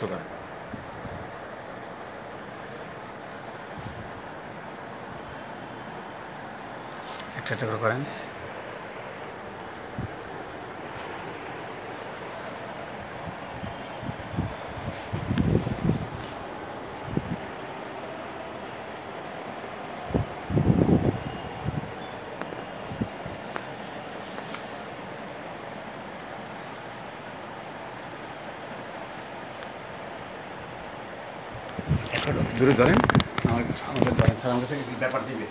শুরু করেন। একটা একটা করে করেন। একটু দূরে ধরেন, আমাদের ধরেন স্যার, আমার কাছে ব্যাপার দিবে।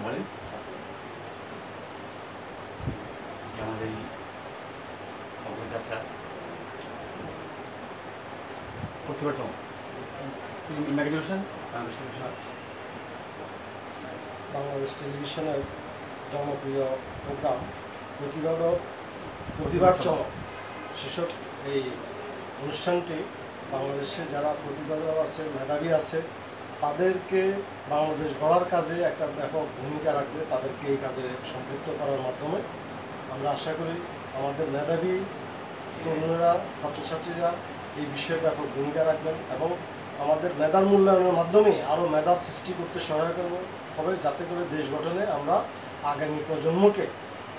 বলেন আমাদের এই অগ্রযাত্রা প্রতিবার ম্যাগাজিন আচ্ছা, বাংলাদেশ টেলিভিশনের জনপ্রিয় প্রোগ্রাম প্রতিবার চমক শীর্ষক এই অনুষ্ঠানটি বাংলাদেশে যারা প্রতিভাবান আছে, মেধাবী আছে, তাদেরকে বাংলাদেশ গড়ার কাজে একটা ব্যাপক ভূমিকা রাখবে। তাদেরকে এই কাজে সম্পৃক্ত করার মাধ্যমে আমরা আশা করি আমাদের মেধাবী তরুণেরা, ছাত্রছাত্রীরা এই বিষয়ে ব্যাপক ভূমিকা রাখবেন এবং আমাদের মেধার মূল্যায়নের মাধ্যমে আরও মেধা সৃষ্টি করতে সহায়তা হবে, যাতে করে দেশ গঠনে আমরা আগামী প্রজন্মকে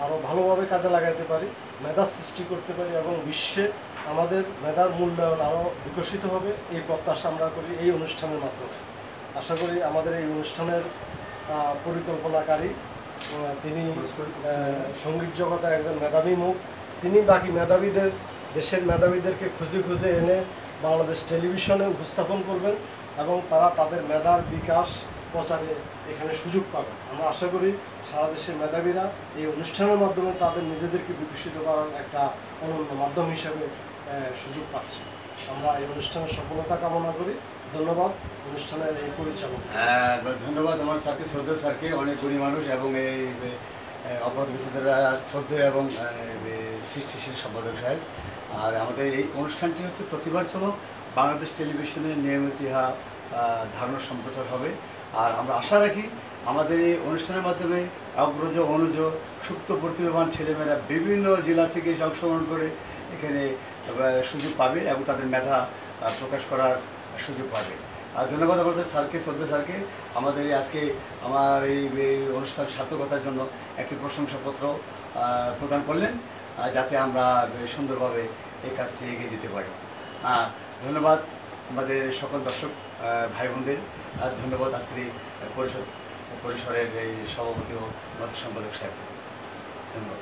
আরও ভালোভাবে কাজে লাগাতে পারি, মেধা সৃষ্টি করতে পারি এবং বিশ্বে আমাদের মেধার মূল্যায়ন আরও বিকশিত হবে। এই প্রত্যাশা আমরা করি এই অনুষ্ঠানের মাধ্যমে। আশা করি আমাদের এই অনুষ্ঠানের পরিকল্পনাকারী, তিনি সঙ্গীত জগতের একজন মেধাবী মুখ, তিনি বাকি মেধাবীদের, দেশের মেধাবীদেরকে খুঁজে খুঁজে এনে বাংলাদেশ টেলিভিশনে উপস্থাপন করবেন এবং তারা তাদের মেধার বিকাশ প্রচারে এখানে সুযোগ পাবেন। আমরা আশা করি সারা দেশের মেধাবীরা এই অনুষ্ঠানের মাধ্যমে তাদের নিজেদেরকে বিকশিত করার একটা অনন্য মাধ্যম হিসেবে সুযোগ পাচ্ছে। আমরা এই অনুষ্ঠানের সফলতা কামনা করি। ধন্যবাদ অনুষ্ঠানের এই পরিচালক। ধন্যবাদ আমার স্যারকে, শ্রদ্ধেয় স্যারকে, অনেক গরিব মানুষ এবং এই অপরাধ বিচারকরা শ্রদ্ধেয় এবং সৃষ্টিশীল সম্পাদক সাহেব। আর আমাদের এই অনুষ্ঠানটি হচ্ছে প্রতিবার চমক, বাংলাদেশ টেলিভিশনে নিয়মিত ধারণা সম্প্রচার হবে। আর আমরা আশা রাখি আমাদের এই অনুষ্ঠানের মাধ্যমে অগ্রজ, অনুজ, সুপ্ত প্রতিভাবান ছেলেমেয়েরা বিভিন্ন জেলা থেকে অংশগ্রহণ করে এখানে সুযোগ পাবে এবং তাদের মেধা প্রকাশ করার সুযোগ পাবে। আর ধন্যবাদ আমাদের স্যারকে, শ্রদ্ধেয় স্যারকে, আমাদের আজকে আমার এই অনুষ্ঠান সার্থকতার জন্য একটি প্রশংসাপত্র প্রদান করলেন, যাতে আমরা সুন্দরভাবে এই কাজটি এগিয়ে যেতে পারি। ধন্যবাদ আমাদের সকল দর্শক ভাই বোনদের, ধন্যবাদ আজকের এই পরিষদের এই সভাপতি ও সম্পাদক সাহেব, ধন্যবাদ।